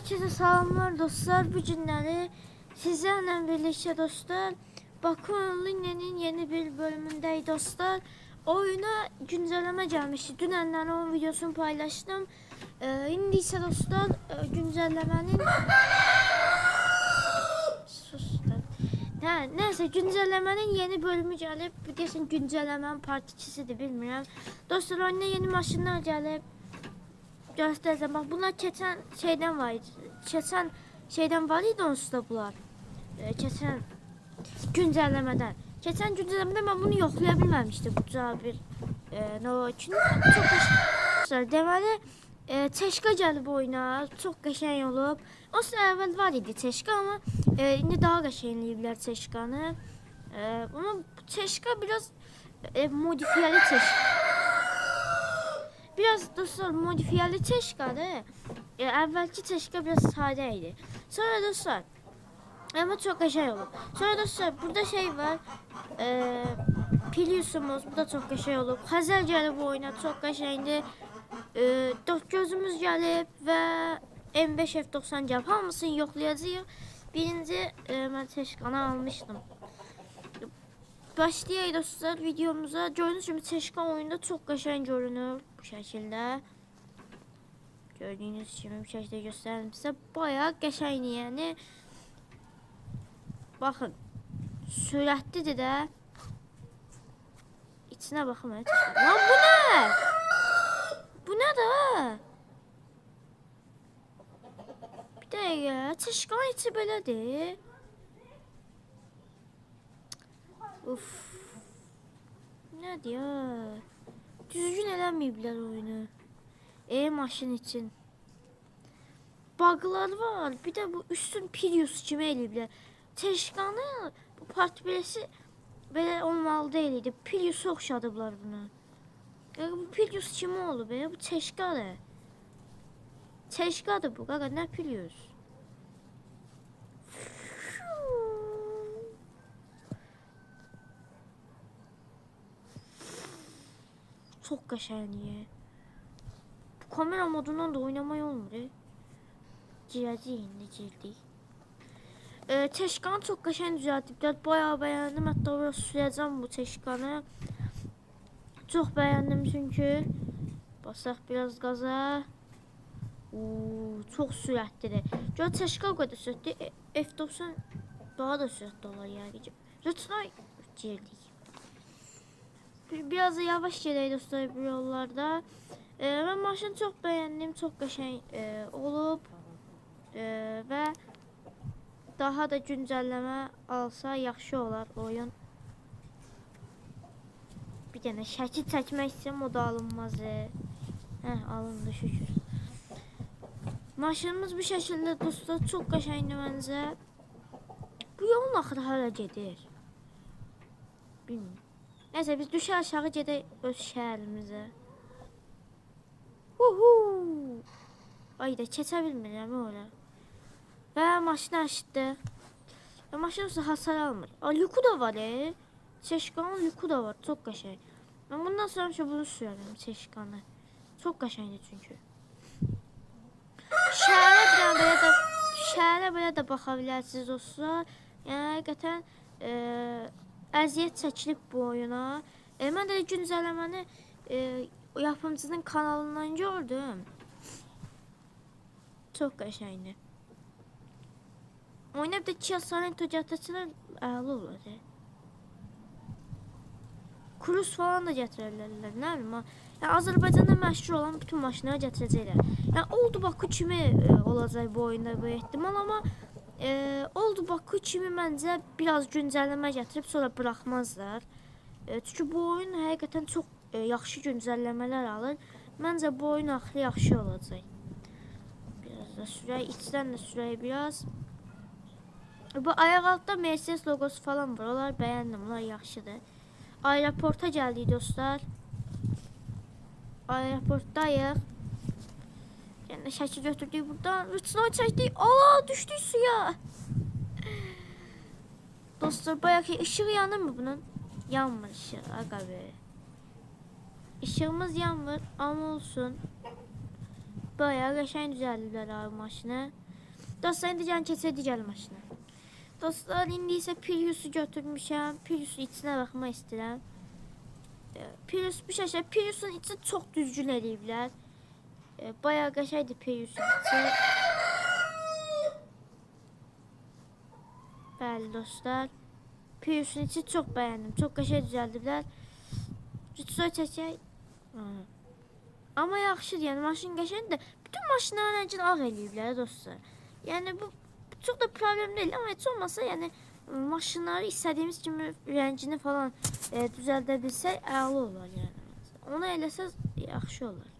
Herkese selamlar dostlar. Bu günleri sizlerle birlikte dostlar Bakı Line'nin yeni bir bölümündeyiz dostlar. Oyuna güncelleme gelmişti. Dünenler onun videosunu paylaştım. Şimdi ise dostlar güncellemenin neyse güncellemenin yeni bölümü gelip bu kesin güncellemenin part 2'sidir bilmiyorum. Dostlar oyuna yeni maşınlar gelip göstereceğim. Bak bunlar geçen şeyden var. Geçen var idi onsuz da bunlar. Geçen güncellemeden. Geçen güncellemeden ben bunu yoxlayabilməmişdim. Bu bir ne o için çok güzel. Deməli Teşka gəlib oyuna. Çox qəşəng olub. O sıra əvvəl var idi Teşka ama indi daha qəşəngləyiblər Teşkanı. Ama Teşka biraz modifiyeli Teşka. Biraz dostlar modifiyeli Teşka'dı. Evvelki Teşka biraz sadeydi. Sonra dostlar ama çok şey olur. Sonra dostlar burada şey var. Pilius'umuz bu da çok şey olur. Hazel gelip bu oyuna çok şeydi. Dört gözümüz gelip ve M5 F90 gelip hamısını yoxlayacağıq. Birinci ben Teşkan'ı almıştım. Başlayalım dostlar videomuza. Gördüğünüz gibi Teşka oyunda çok qəşəng görünür bu şekilde. Gördüğünüz gibi bu şekilde göstereyim size. Bayağı qəşəng yani. Bakın. Sürətlidir də. İçine bakın. Lan bu ne? Bu ne da? Bir dəqiqə. Teşkanın içi belədir. Uf. Ne diyor? Düzgün eləməyiblər oyunu. Maşın için. Bug'lar var. Bir de bu üstün Pilius kimi eləyiblər. Teşkanı bu part birisi belə olmalı deyildi. Pilius'a oxşadıblar bunu. Bu Pilius kimi olub belə? Bu Teşkadır. Teşkadır bu. Qaqa nə Pilius? Çok qəşəngdir. Bu kamera modundan da oynamayı olmur. Girəcəyik indi girdik. Teşkanı çok qəşəng düzəltiblər. Bayağı bəyəndim. Hətta biraz sürəcəm bu Teşkanı. Çox bəyəndim çünki. Basaq biraz qaza. Çox sürətlidir. Gör Teşka o qədər sürətli. F90 daha da sürətli olar yəni. Rıtına girdik. Biraz da yavaş gedək dostlar bu yollarda. Ben maşını çok beğendim. Çok qəşəng olub. Və daha da güncelleme alsa yaxşı olar oyun. Bir dənə şəkil çəkmək istəyirəm, o da alınmaz. Alındı şükür. Maşınımız bu şəkildə dostlar çox qəşəngdir məncə. Bu yolun axırı hara gedir? Bilmiyorum. Neyse biz düşer aşağı gedək öz şəhərimizə. Ay da keçə bilmirəm öyle. Və maşını açdı. Və maşın olsa hasar almır. Luku da var Teşkanın luku da var. Çok qəşəng. Ben bundan sonra bunu sürərəm Teşkanı. Çok qəşəngdir çünkü. Şəhərə belə də baxa bilərsiniz dostlar. Yəni həqiqətən əziyyət çəkilib bu oyuna. Mən də güncəlləməni yapımcının kanalından gördüm. Çok qəşəngdir. Oyuna bir de Kia Sorento gətirsinlər əla olar. Kruz falan da gətirərlər, nə bilim. Yəni Azərbaycanda məşhur olan bütün maşınları gətirəcəklər. Yəni oldu Bakı kimi olacaq bu oyunda bu ehtimal, amma oldu Bakı kimi məncə biraz güncəlləmə gətirib sonra buraxmazlar. Çünki bu oyun həqiqətən çox yaxşı güncəlləmələr alır. Məncə bu oyun axırı yaxşı olacaq. Biraz da sürək, içdən də sürək biraz. Bu ayaq altda Mercedes logosu falan var. Onlar bəyəndim, onlar yaxşıdır. Aeroporta gəldik dostlar. Aeroportdayıq. Yəni şəkil götürdük buradan. Rıçına çəkdik. Allah düşdük suya. Dostlar bayağı ki ışığı yanır mı bunun? Yanmır ışığı. Aga be. Işığımız yanmır ama olsun. Bayağı qəşəng düzəldilər abi maşını. Dostlar, indi gəlin keçək digər maşına. Dostlar, indi isə Prius'u götürmüşəm. Prius'un içinə baxmaq istəyirəm. Prius bu şəkildə, Prius'un içi çox düzgün eləyiblər. Bayağı qəşəngdir Prius'un içi. Bəli dostlar, Prius'un içi çox bəyəndim. Çox qəşəng düzəldiblər. Rütüsoy çəkək. Amma yaxşıdır, yəni maşın qəşəngdir. Bütün maşınların rəngini ağ eləyiblər dostlar. Yəni bu çox da problem deyil, amma heç olmasa yəni maşınları istədiyimiz kimi rəngini falan düzəldə bilsək əla olar yəni. Onu eləsəz yaxşı olar.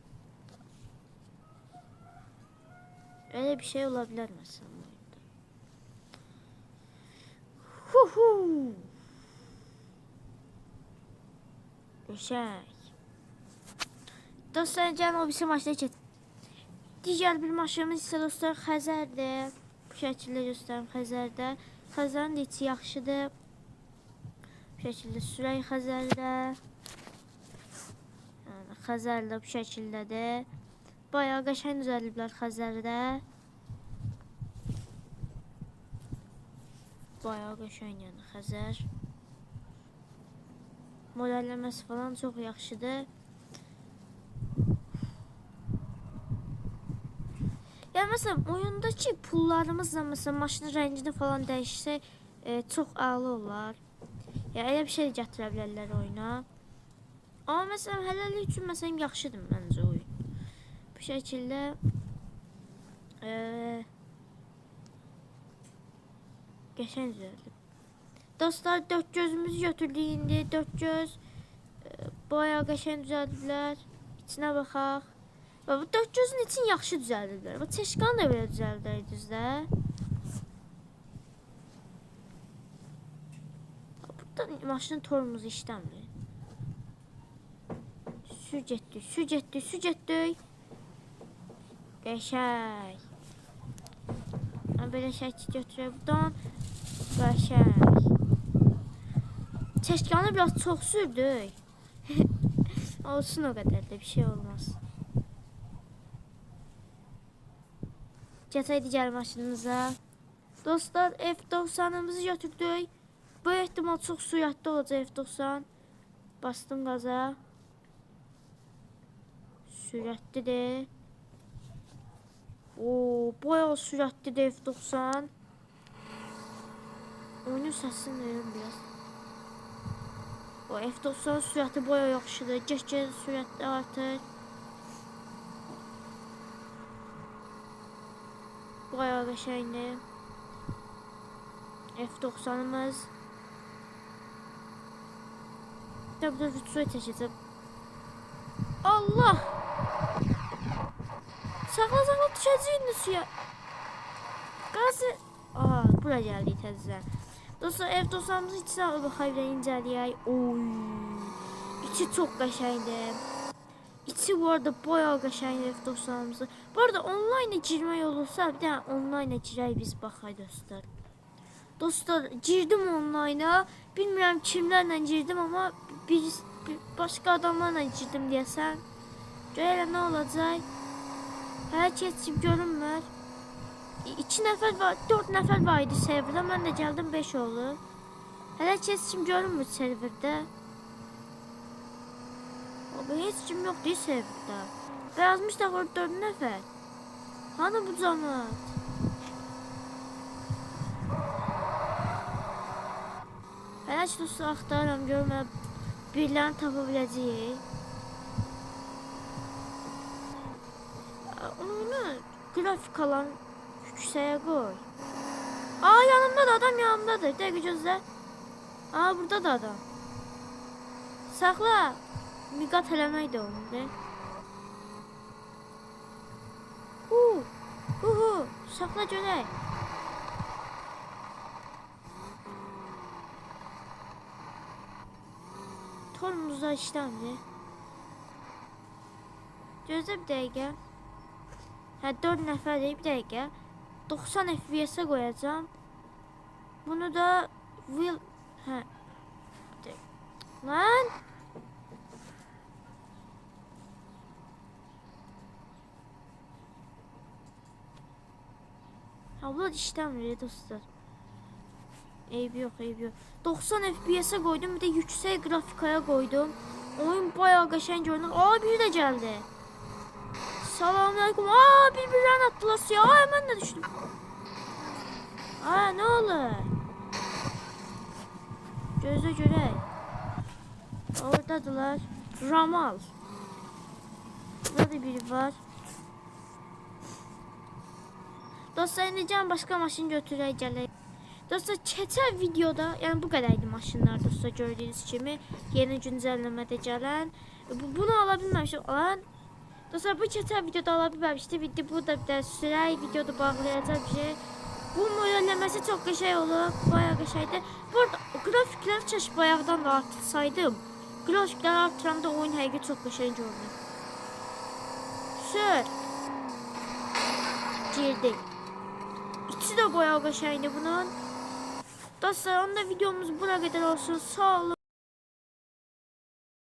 Öyle bir şey ola bilər məsələn bu oyunda. Huhu. Qəşəng. Dostlar, gəlin o birisi maşına keçək. Digər bir maşınımız isə dostlar Xəzərdir. Bu şəkildə göstərim Xəzərdə. Xəzərin də içi yaxşıdır. Bu şəkildə sürək Xəzərdə. Yəni Xəzər də bu şəkildədir. Bayağı qəşəng düzəliblər Xəzərdə. Bayağı qəşəng yəni Xəzər. Modelləməsi falan çox yaxşıdır. Yəni məsələn oyundakı pullarımızla məsələn maşının rəngini falan dəyişsək çox əla olar. Yəni elə bir şey gətirə bilərlər oyuna. Amma məsələn hələlik üçün məsələn yaxşıdır məncə oyun. Bu şəkildə qəşəng düzəldib. Dostlar, dörd gözümüzü götürdük indi. Dörd göz bayağı qəşəng düzəldiblər. İçinə baxaq. Bu dörd gözün için yaxşı düzəldiblər. Bu çeşkanı da belə düzəldilər düzdə. Burada maşının tormuzu işləmir. Sür getdik, sür getdik, sür getdik. Qəşəng. Belə şəkil götürək buradan. Qəşəng. Çeşkanı biraz çox sürdük. Olsun o qədər də bir şey olmaz. Geçək digər maşınımıza. Dostlar, F90'ımızı götürdük. Bu ehtimal çox sürətli olacaq F90. Bastım qaza. Sürətlidir. Bayağı sürətlidir F90. Oyunun səsini verim biraz. F90 sürəti bayağı yaxşıdır. Gəl sürətli artır. Bayağı qəşəngdir. F90'ımız. Burada rütüsoy çəkəcəm. Allah! Saxla düşəcək indi suya. Qazı. Bura gəldik təzədən. Dostlar, F90'ımızın içinə baxaq və incələyək. İçi çox qəşəngdir. İçi bu arada bayağı qəşəngdir F90'ımızı. Bu arada online'a girmək olursa, bir dənə online'a girək biz baxaq dostlar. Dostlar, girdim online'a. Bilmirəm kimlərlə girdim, amma başqa adamlarla girdim deyəsən. Görək nə olacaq. Hər keçib görünmür. 2 nəfər var, 4 nəfər var idi serverdə. Mən də gəldim 5 oldu. Hələ keçib görünmür serverdə. Heç kim yoxdur serverdə. Və yazmışlar orada 4 nəfər. Hani bu cəmaət? Hələ ki dostlar axtarıram, görmə birilərini tapa biləcəyik. Onu grafikalan yüksəyə qoy. Yanımdadır, adam yanımdadır. Dəqiq gözlə. Burada da adam. Saxla. Miqat eləmək də olmadı. Saxla görək. Tormuzda işləmir. Gözlə bir dəqiqə. 4 nəfərik, bir dəqiqə. 90 FPS-ə qoyacağım. Bunu da Lan! Havlar işləmir dostlar. Eybi yox, eybi yox. 90 FPS-ə qoydum, bir də yüksək qrafikaya qoydum. Oyun bayağı qəşəng görünür. Aa, biri də gəldi. Salamünaleyküm. Aa, bir-birlərini atdılar suya. Aa, mən də düşdüm. Aa, nə olur? Gözlə görək. Oradadılar. Ramal. Burada biri var. Dostlar, indi can başqa maşın götürək gələk. Dostlar, keçən videoda, yəni bu qədər idi maşınlar dostlar, gördüyünüz kimi yeni güncəlləmədə gələn. Bunu ala bilməmişdim. Alan dostlar, bu keçən videoda ala bilməmişdim. İndi burada bir də sürək videoda bağlayacaq bir şey. Bu modelləməsi çox qəşəng olur, bayağı qəşəngdir. Bu arada grafiklər çəş bayaqdan da artırsaydım, grafikləri artıranda oyun həqiqi çox qəşəng görünür. Sür. Girdik. İçi də bayağı qəşəngdir bunun. Dostlar, onda videomuz buna qədər olsun. Sağ olun.